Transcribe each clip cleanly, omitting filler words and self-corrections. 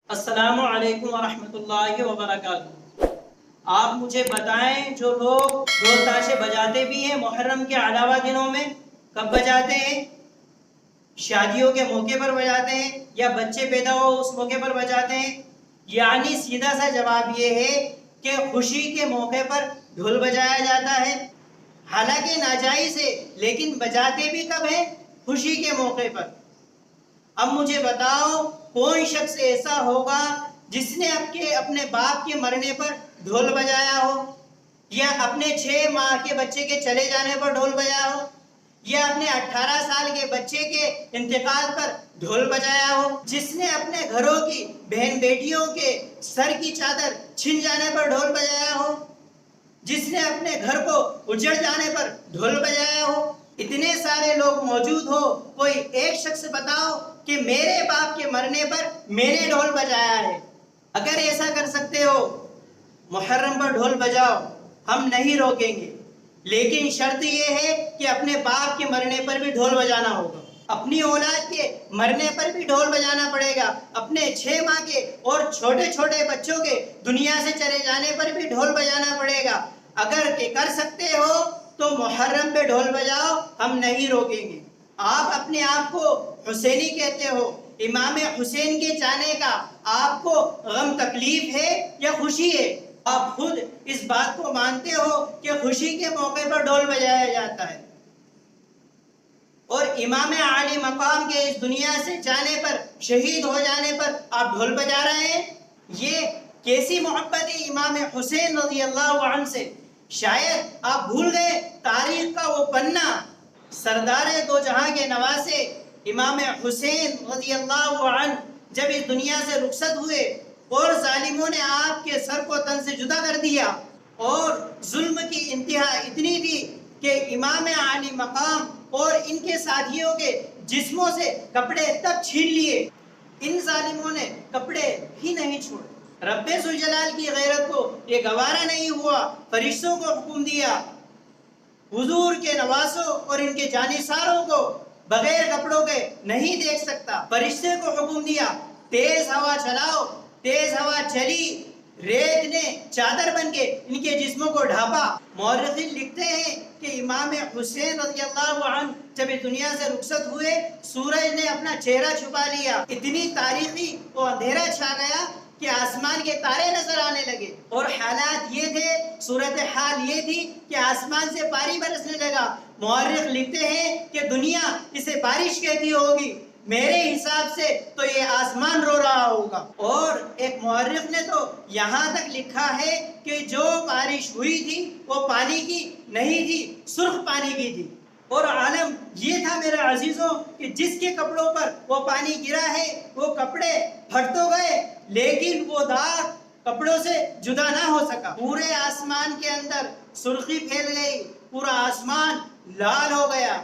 السلام علیکم ورحمۃ اللہ وبرکاتہ۔ آپ مجھے بتائیں، جو لوگ ڈھول تاشے بجاتے بھی ہیں محرم کے علاوہ دنوں میں، کب بجاتے ہیں؟ شادیوں کے موقع پر بجاتے ہیں یا بچے پیدا ہو اس موقع پر بجاتے ہیں؟ یعنی سیدھا سا جواب یہ ہے کہ خوشی کے موقع پر ڈھول بجایا جاتا ہے، حالانکہ ناجائز ہے، لیکن بجاتے بھی کب ہیں؟ خوشی کے موقع پر۔ اب مجھے بتاؤ، کوئی شخص ایسا ہوگا جس نے اپنے باپ کے مرنے پر ڈھول بجایا ہو، یا اپنے 6 ماہ کے بچے کے چلے جانے پر ڈھول بجایا ہو، یا اپنے 18 سال کے بچے کے انتقال پر ڈھول بجایا ہو، جس نے اپنے گھروں کی بہن بیٹیوں کے سر کی چادر چھن جانے پر ڈھول بجایا ہو، جس نے اپنے گھر کو اجڑ جانے پر ڈھول بجایا ہو۔ اتنے سارے لوگ موجود ہو، کوئی ایک شخص بتاؤ کہ میرے باپ کے مرنے پر میں نے ڈھول بجایا ہے۔ اگر ایسا کر سکتے ہو، محرم پر ڈھول بجاؤ، ہم نہیں روکیں گے، لیکن شرط یہ ہے کہ اپنے باپ کے مرنے پر بھی ڈھول بجانا ہوگا، اپنی اولاد کے مرنے پر بھی ڈھول بجانا پڑے گا، اپنے 6 ماہ کے اور چھوٹے چھوٹے بچوں کے دنیا سے چلے جانے پر بھی ڈھول بجانا پڑے گا۔ اگر کہ کر سکتے ہو تو محرم پہ ڈھول بجاؤ، ہم نہیں روکیں گے۔ آپ اپنے آپ کو حسینی کہتے ہو، امام حسین کے جانے کا آپ کو غم تکلیف ہے یا خوشی ہے؟ آپ خود اس بات کو مانتے ہو کہ خوشی کے موقع پر ڈھول بجایا جاتا ہے، اور امام عالی مقام کے اس دنیا سے جانے پر، شہید ہو جانے پر آپ ڈھول بجا رہے ہیں؟ یہ کیسی محبت ہے امام حسین رضی اللہ عنہ سے؟ شاید آپ بھول گئے تاریخ کا وہ پنہ، سردار دو جہاں کے نواسے امام حسین رضی اللہ عنہ جب اس دنیا سے رخصت ہوئے اور ظالموں نے آپ کے سر کو تن سے جدا کر دیا، اور ظلم کی انتہا اتنی تھی کہ امام عالی مقام اور ان کے ساتھیوں کے جسموں سے کپڑے تک چھین لیے، ان ظالموں نے کپڑے ہی نہیں چھوڑے۔ رب ذوالجلال کی غیرت کو یہ گوارا نہیں ہوا، فرشتوں کو حکم دیا حضور کے نواسوں اور ان کے جانثاروں کو بغیر کپڑوں کے نہیں دیکھ سکتا۔ فرشتے کو حکم دیا تیز ہوا چلاؤ، تیز ہوا چلی، ریت نے چادر بن کے ان کے جسموں کو ڈھانپا۔ مورخین لکھتے ہیں کہ امام حسین رضی اللہ عنہ جب اس دنیا سے رخصت ہوئے، سورج نے اپنا چہرہ چھپا لیا، اتنی تاریخی اور اندھیرا چھا گیا کہ آسمان کے تارے نظر آنے لگے، اور حالات یہ تھے، صورتحال یہ تھی کہ آسمان سے پانی برسنے لگا۔ مورخ لکھتے ہیں کہ دنیا اسے بارش کہتی ہوگی، میرے حساب سے تو یہ آسمان رو رہا ہوگا۔ اور ایک مورخ نے تو یہاں تک لکھا ہے کہ جو بارش ہوئی تھی وہ پانی کی نہیں تھی، سرخ پانی کی تھی۔ اور عالم یہ تھا میرے عزیزوں کہ جس کے کپڑوں پر وہ پانی گرا ہے وہ کپڑے پھٹ تو گئے، لیکن وہ داغ کپڑوں سے جدا نہ ہو سکا۔ پورے آسمان کے اندر سرخی پھیل گئی، پورا آسمان لال ہو گیا۔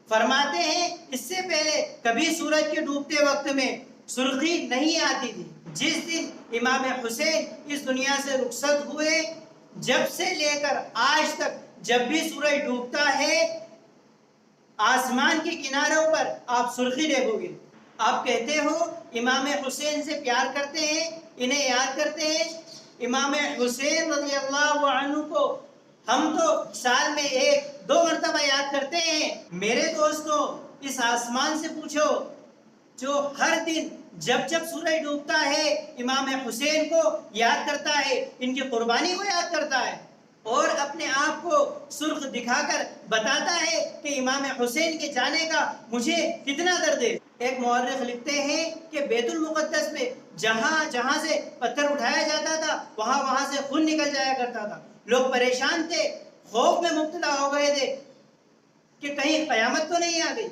فرماتے ہیں اس سے پہلے کبھی سورج کے ڈوبتے وقت میں سرخی نہیں آتی تھی۔ جس دن امام حسین اس دنیا سے رخصت ہوئے، جب سے لے کر آج تک جب بھی سورج ڈوبتا ہے، آسمان کے کناروں پر آپ سرخی دیکھو گے۔ آپ کہتے ہو امام حسین سے پیار کرتے ہیں، انہیں یاد کرتے ہیں۔ امام حسین رضی اللہ عنہ کو ہم تو سال میں 1-2 مرتبہ یاد کرتے ہیں۔ میرے دوستوں، اس آسمان سے پوچھو جو ہر دن جب جب سورج ڈوبتا ہے امام حسین کو یاد کرتا ہے، ان کی قربانی کو یاد کرتا ہے، اور اپنے آپ کو سرخ دکھا کر بتاتا ہے کہ امام حسین کے جانے کا مجھے کتنا درد ہے۔ ایک مورخ لکھتے ہیں کہ بیت المقدس میں جہاں جہاں سے پتھر اٹھایا جاتا تھا وہاں سے خون نکل جایا کرتا تھا۔ لوگ پریشان تھے، خوف میں مبتلا ہو گئے تھے کہ کہیں قیامت تو نہیں آ گئی۔